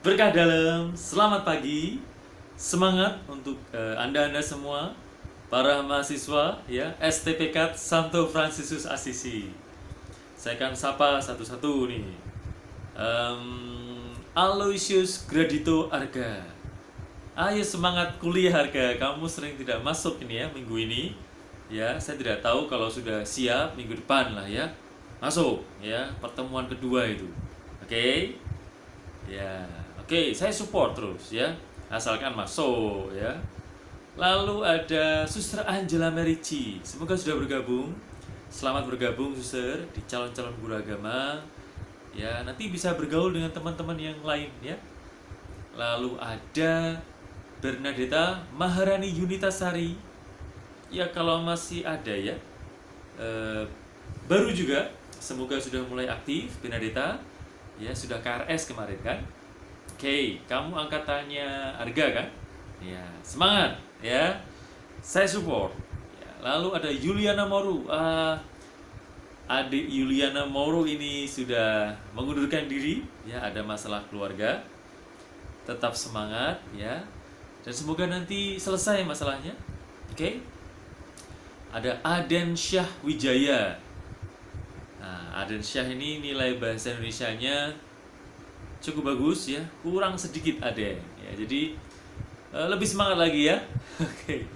Berkah dalam, selamat pagi, semangat untuk anda semua, para mahasiswa ya STPK Santo Fransiskus Assisi. Saya akan sapa satu-satu nih. Aloysius Gradito Arga. Ayo semangat kuliah Arga, kamu sering tidak masuk ini ya minggu ini. Ya, saya tidak tahu kalau sudah siap minggu depan lah ya. Masuk ya, pertemuan kedua itu. Oke? Ya, oke, saya support terus ya, asalkan masuk ya. Lalu ada Suster Angela Merici, semoga sudah bergabung. Selamat bergabung Suster di calon-calon guru agama. Ya, nanti bisa bergaul dengan teman-teman yang lain ya. Lalu ada Bernadetta Maharani Yunitasari. Ya kalau masih ada ya. Baru juga, semoga sudah mulai aktif Bernadetta. Ya, sudah KRS kemarin kan? Oke, kamu angkatannya Arga kan? Ya, semangat ya. Saya support. Ya, lalu ada Juliana Moru. Adik Juliana Moru ini sudah mengundurkan diri, ya ada masalah keluarga. Tetap semangat ya. Dan semoga nanti selesai masalahnya. Oke. Ada Aden Syah Wijaya. Nah, Aden Syah ini nilai bahasa Indonesianya cukup bagus ya, kurang sedikit Aden ya, jadi lebih semangat lagi ya. Oke.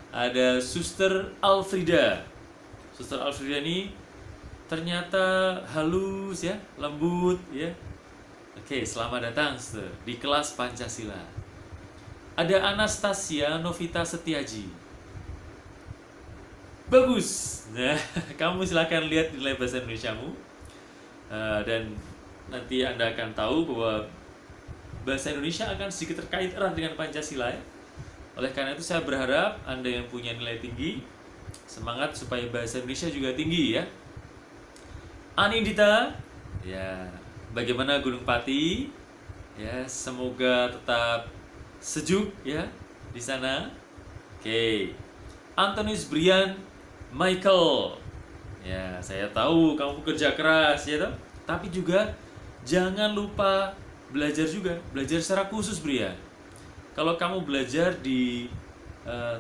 Ada Suster Alfrida. Suster Alfrida ini ternyata halus ya, lembut ya. Oke, selamat datang Suster di kelas Pancasila. Ada Anastasia Novita Setiaji. Bagus. Nah, kamu silahkan lihat nilai bahasa Indonesiamu. Dan nanti Anda akan tahu bahwa bahasa Indonesia akan sedikit terkait erat dengan Pancasila ya. Oleh karena itu saya berharap Anda yang punya nilai tinggi, semangat supaya bahasa Indonesia juga tinggi ya. Anindita, ya bagaimana Gunung Pati? Ya, semoga tetap sejuk ya di sana. Oke. Antonius Brian Michael. Ya, saya tahu kamu kerja keras ya toh. Tapi juga jangan lupa belajar juga, belajar secara khusus Brian. Kalau kamu belajar di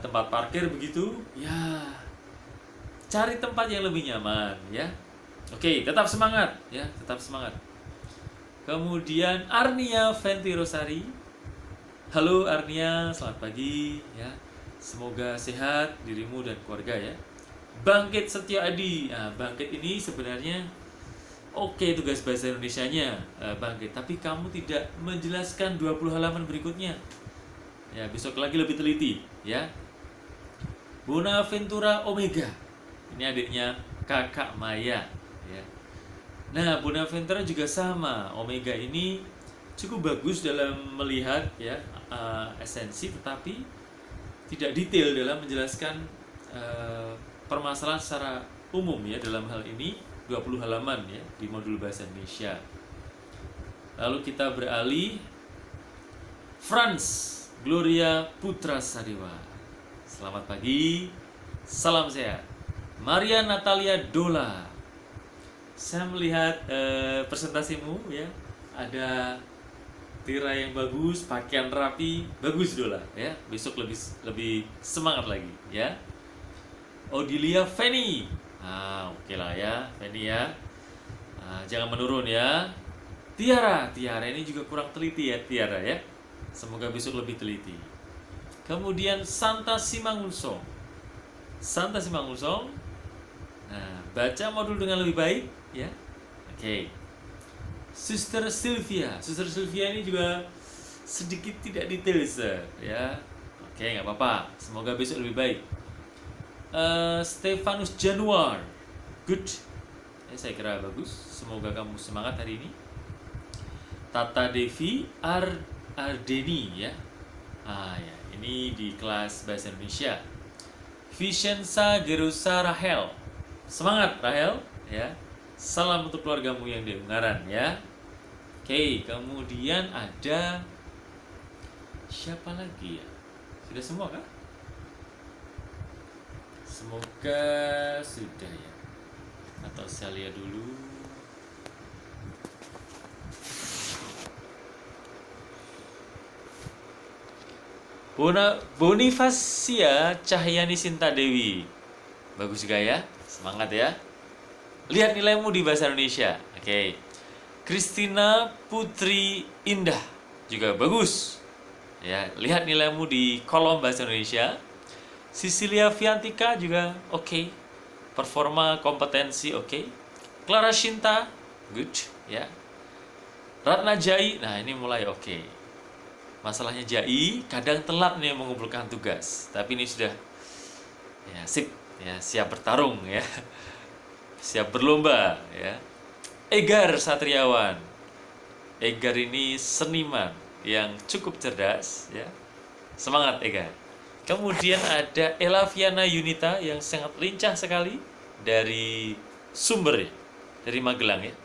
tempat parkir begitu, ya cari tempat yang lebih nyaman ya. Oke, tetap semangat ya, tetap semangat. Kemudian Arnia Fenty Rosari. Halo Arnia, selamat pagi ya. Semoga sehat dirimu dan keluarga ya. Bangkit Setia Adi. Nah, Bangkit ini sebenarnya oke tugas bahasa Indonesianya Bangkit, tapi kamu tidak menjelaskan 20 halaman berikutnya. Ya, besok lagi lebih teliti ya. Bonaventura Omega. Ini adiknya Kakak Maya ya. Nah, Bonaventura juga sama. Omega ini cukup bagus dalam melihat ya esensi, tetapi tidak detail dalam menjelaskan permasalahan secara umum ya, dalam hal ini 20 halaman ya di modul bahasa Indonesia. Lalu kita beralih Franz Gloria Putra Sadewa. Selamat pagi, salam sehat. Maria Natalia Dola. Saya melihat presentasimu ya, ada tirai yang bagus, pakaian rapi, bagus Dola ya. Besok lebih semangat lagi ya. Odilia Feni. Oke lah ya, Feni ya. Jangan menurun ya. Tiara ini juga kurang teliti ya Tiara ya. Semoga besok lebih teliti. Kemudian Santa Simangunsong. Nah, baca modul dengan lebih baik ya. Oke. Suster Sylvia ini juga sedikit tidak detail ya. Oke, nggak apa-apa. Semoga besok lebih baik. Stefanus Januar, good ya, saya kira bagus. Semoga kamu semangat hari ini. Tata Devi Ardeni ya. Ya, ini di kelas bahasa Indonesia. Vicenza Gerusa Rahel, semangat Rahel ya. Salam untuk keluargamu yang di Ungaran ya. Oke, kemudian ada siapa lagi ya? Sudah semua kah? Semoga sudah ya. Atau saya lihat dulu. Bonifasia Cahyani Sinta Dewi. Bagus juga ya. Semangat ya. Lihat nilaimu di bahasa Indonesia. Oke. Christina Putri Indah juga bagus. Ya, lihat nilaimu di kolom bahasa Indonesia. Cecilia Fiantika juga oke. Performa kompetensi oke. Clara Shinta good ya. Ratna Jai, nah ini mulai oke. Masalahnya Jai kadang telat nih mengumpulkan tugas, tapi ini sudah ya sip ya, siap bertarung ya. Siap berlomba ya. Egar Satriawan. Egar ini seniman yang cukup cerdas ya. Semangat Egar. Kemudian ada Elaviana Yunita yang sangat lincah sekali dari Sumber ya, dari Magelang ya.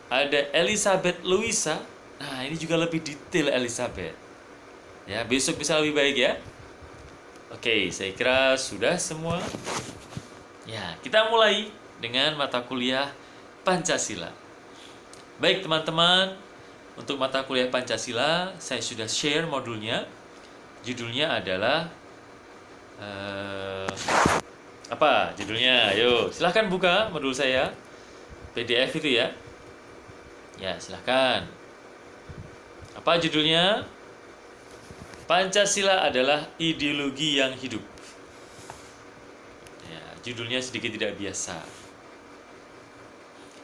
Ada Elizabeth Luisa. Nah, ini juga lebih detail Elizabeth. Ya, besok bisa lebih baik ya. Oke, saya kira sudah semua. Ya, kita mulai dengan mata kuliah Pancasila. Baik teman-teman, untuk mata kuliah Pancasila saya sudah share modulnya. Judulnya adalah apa judulnya? Ayo, silahkan buka modul saya PDF itu ya. Ya, silahkan. Apa judulnya? Pancasila adalah ideologi yang hidup. Ya, judulnya sedikit tidak biasa.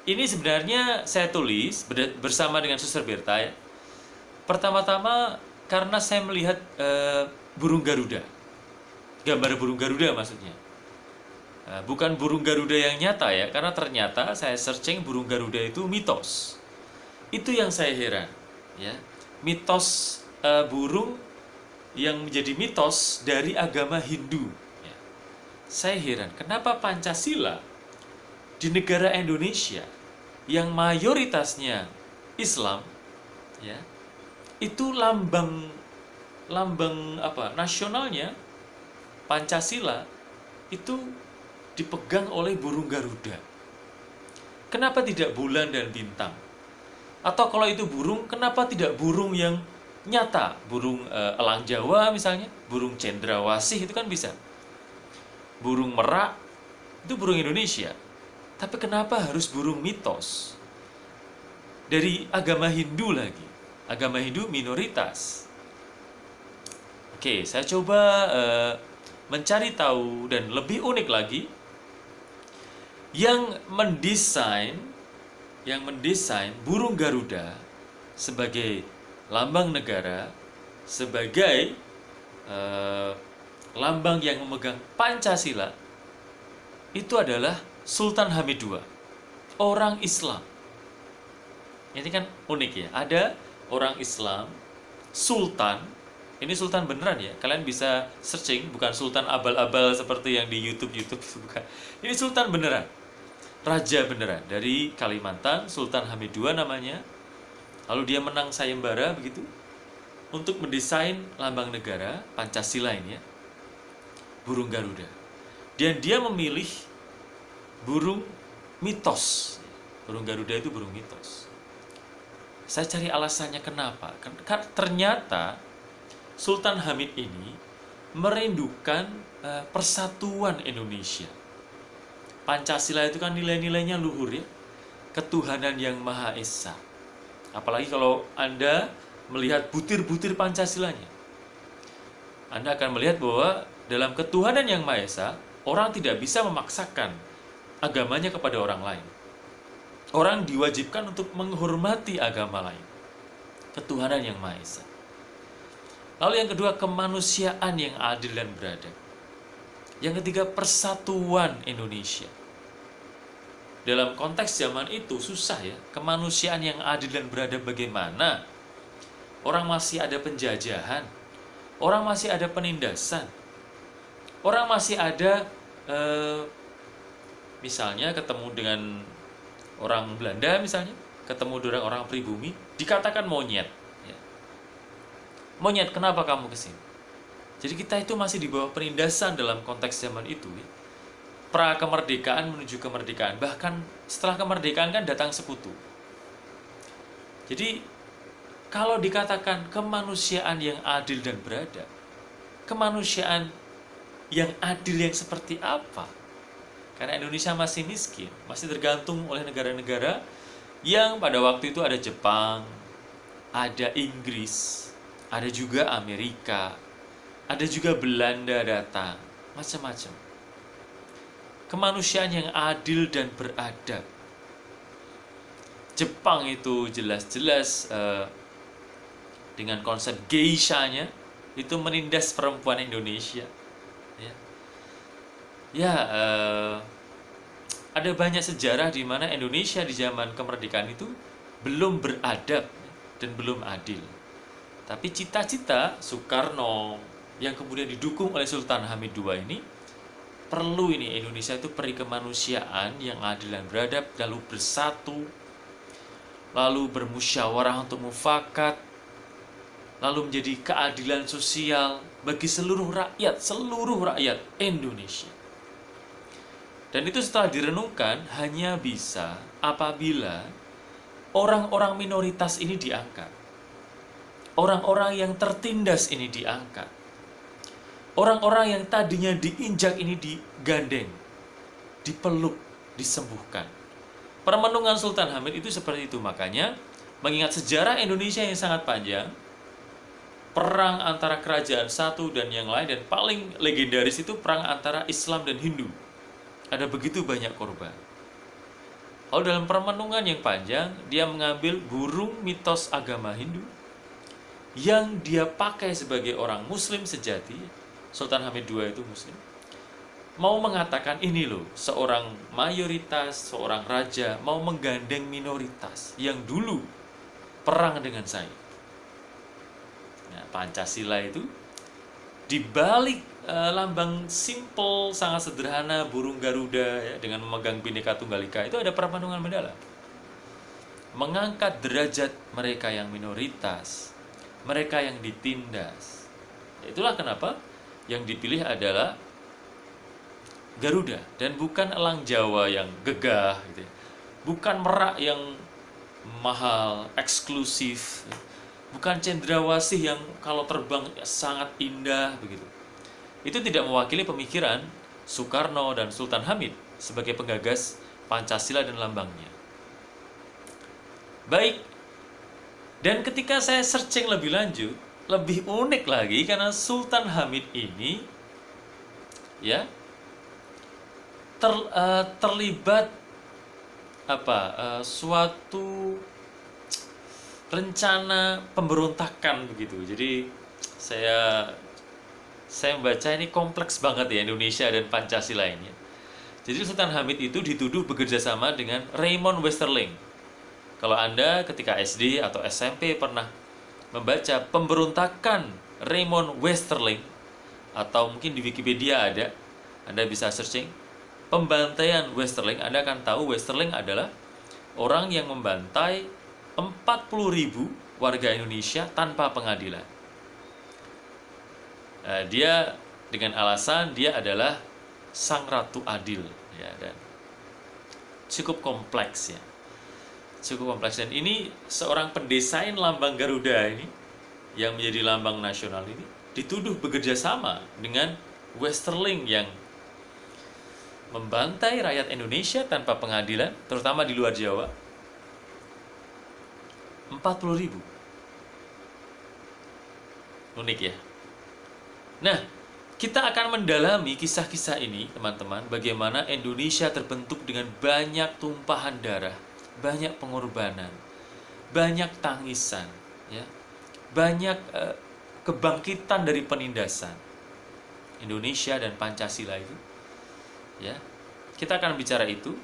Ini sebenarnya saya tulis bersama dengan Suster Berta ya. Pertama-tama karena saya melihat burung Garuda. Gambar burung Garuda maksudnya. Bukan burung Garuda yang nyata ya, karena ternyata saya searching burung Garuda itu mitos. Itu yang saya heran ya. Mitos burung yang menjadi mitos dari agama Hindu ya. Saya heran kenapa Pancasila di negara Indonesia yang mayoritasnya Islam ya, itu lambang apa nasionalnya Pancasila itu dipegang oleh burung Garuda. Kenapa tidak bulan dan bintang? Atau kalau itu burung, kenapa tidak burung yang nyata? Burung elang Jawa misalnya, burung cendrawasih itu kan bisa. Burung merak itu burung Indonesia. Tapi kenapa harus burung mitos? Dari agama Hindu lagi. Agama Hindu minoritas. Oke, saya coba mencari tahu dan lebih unik lagi yang mendesain burung Garuda sebagai lambang negara, sebagai lambang yang memegang Pancasila itu adalah Sultan Hamid II, orang Islam. Ini kan unik ya, ada orang Islam, Sultan. Ini Sultan beneran ya, kalian bisa searching, bukan Sultan abal-abal seperti yang di YouTube, bukan. Ini Sultan beneran, Raja beneran, dari Kalimantan, Sultan Hamid II namanya. Lalu dia menang sayembara begitu, untuk mendesain lambang negara, Pancasila ini ya, burung Garuda. Dan dia memilih burung mitos. Burung Garuda itu burung mitos. Saya cari alasannya kenapa. Ternyata Sultan Hamid ini merindukan persatuan Indonesia. Pancasila itu kan nilai-nilainya luhur ya. Ketuhanan yang Maha Esa. Apalagi kalau Anda melihat butir-butir Pancasilanya. Anda akan melihat bahwa dalam ketuhanan yang Maha Esa, orang tidak bisa memaksakan agamanya kepada orang lain. Orang diwajibkan untuk menghormati agama lain. Ketuhanan yang Maha Esa. Lalu yang kedua, kemanusiaan yang adil dan beradab. Yang ketiga, persatuan Indonesia. Dalam konteks zaman itu susah ya, kemanusiaan yang adil dan beradab bagaimana? Orang masih ada penjajahan, orang masih ada penindasan, orang masih ada misalnya ketemu dengan orang Belanda misalnya, ketemu dengan orang pribumi, dikatakan monyet. Ya. Monyet, kenapa kamu kesini? Jadi kita itu masih di bawah penindasan dalam konteks zaman itu. Ya. Pra kemerdekaan menuju kemerdekaan, bahkan setelah kemerdekaan kan datang sekutu. Jadi kalau dikatakan kemanusiaan yang adil dan beradab, kemanusiaan yang adil yang seperti apa? Karena Indonesia masih miskin, masih tergantung oleh negara-negara yang pada waktu itu ada Jepang, ada Inggris, ada juga Amerika, ada juga Belanda datang, macam-macam. Kemanusiaan yang adil dan beradab. Jepang itu jelas-jelas dengan konsep geisha-nya itu menindas perempuan Indonesia. Ada banyak sejarah di mana Indonesia di zaman kemerdekaan itu belum beradab dan belum adil. Tapi cita-cita Soekarno yang kemudian didukung oleh Sultan Hamid II ini, perlu ini Indonesia itu peri kemanusiaan yang adil dan beradab, lalu bersatu, lalu bermusyawarah untuk mufakat, lalu menjadi keadilan sosial bagi seluruh rakyat Indonesia. Dan itu setelah direnungkan hanya bisa apabila orang-orang minoritas ini diangkat. Orang-orang yang tertindas ini diangkat. Orang-orang yang tadinya diinjak ini digandeng, dipeluk, disembuhkan. Permenungan Sultan Hamid itu seperti itu. Makanya mengingat sejarah Indonesia yang sangat panjang, perang antara kerajaan satu dan yang lain, dan paling legendaris itu perang antara Islam dan Hindu. Ada begitu banyak korban. Lalu dalam permenungan yang panjang, dia mengambil burung mitos agama Hindu yang dia pakai sebagai orang Muslim sejati. Sultan Hamid II itu Muslim. Mau mengatakan ini loh, seorang mayoritas, seorang raja mau menggandeng minoritas yang dulu perang dengan saya. Nah, Pancasila itu dibalik lambang simple, sangat sederhana, burung Garuda ya, dengan memegang Bhinneka Tunggal Ika, itu ada permenungan mendalam. Mengangkat derajat mereka yang minoritas, mereka yang ditindas. Itulah kenapa yang dipilih adalah Garuda dan bukan elang Jawa yang gegah gitu ya. Bukan merak yang mahal, eksklusif. Bukan cendrawasih yang kalau terbang sangat indah begitu. Itu tidak mewakili pemikiran Soekarno dan Sultan Hamid sebagai penggagas Pancasila dan lambangnya. Baik. Dan ketika saya searching lebih lanjut, lebih unik lagi karena Sultan Hamid ini ya terlibat suatu rencana pemberontakan begitu. Jadi saya membaca ini kompleks banget ya Indonesia dan Pancasila ini. Jadi Sultan Hamid itu dituduh bekerja sama dengan Raymond Westerling. Kalau Anda ketika SD atau SMP pernah membaca pemberontakan Raymond Westerling, atau mungkin di Wikipedia ada, Anda bisa searching pembantaian Westerling, Anda akan tahu Westerling adalah orang yang membantai 40.000 warga Indonesia tanpa pengadilan. Dia dengan alasan dia adalah sang ratu adil ya, dan cukup kompleks ya. Cukup kompleks, dan ini seorang pendesain lambang Garuda ini yang menjadi lambang nasional ini dituduh bekerja sama dengan Westerling yang membantai rakyat Indonesia tanpa pengadilan, terutama di luar Jawa. 40.000. Unik ya. Nah, kita akan mendalami kisah-kisah ini, teman-teman, bagaimana Indonesia terbentuk dengan banyak tumpahan darah, banyak pengorbanan, banyak tangisan, ya, banyak kebangkitan dari penindasan. Indonesia dan Pancasila itu, ya, kita akan bicara itu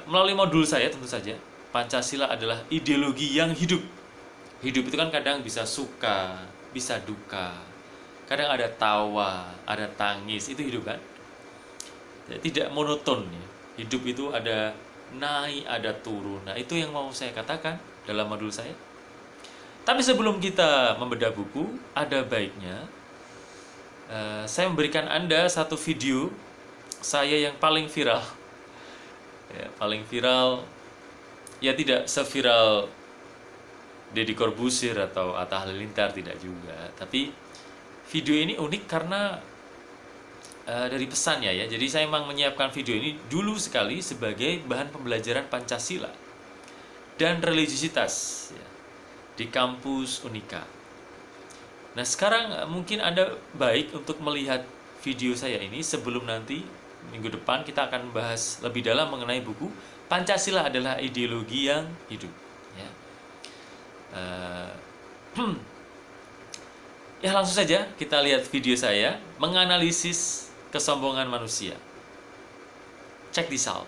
melalui modul saya tentu saja. Pancasila adalah ideologi yang hidup. Hidup itu kan kadang bisa suka, bisa duka, kadang ada tawa, ada tangis, itu hidup kan? Tidak monoton ya. Hidup itu ada naik, ada turun. Nah, itu yang mau saya katakan dalam modul saya. Tapi sebelum kita membedah buku, ada baiknya saya memberikan Anda satu video saya yang paling viral. Ya, paling viral, ya tidak seviral Deddy Corbuzier atau Atta Halilintar, tidak juga. Tapi video ini unik karena dari pesannya ya. Jadi saya memang menyiapkan video ini dulu sekali sebagai bahan pembelajaran Pancasila dan religiositas ya, di kampus Unika. Nah sekarang mungkin Anda baik untuk melihat video saya ini sebelum nanti minggu depan kita akan membahas lebih dalam mengenai buku Pancasila adalah Ideologi yang Hidup ya. Ya langsung saja kita lihat video saya menganalisis kesombongan manusia. Check this out.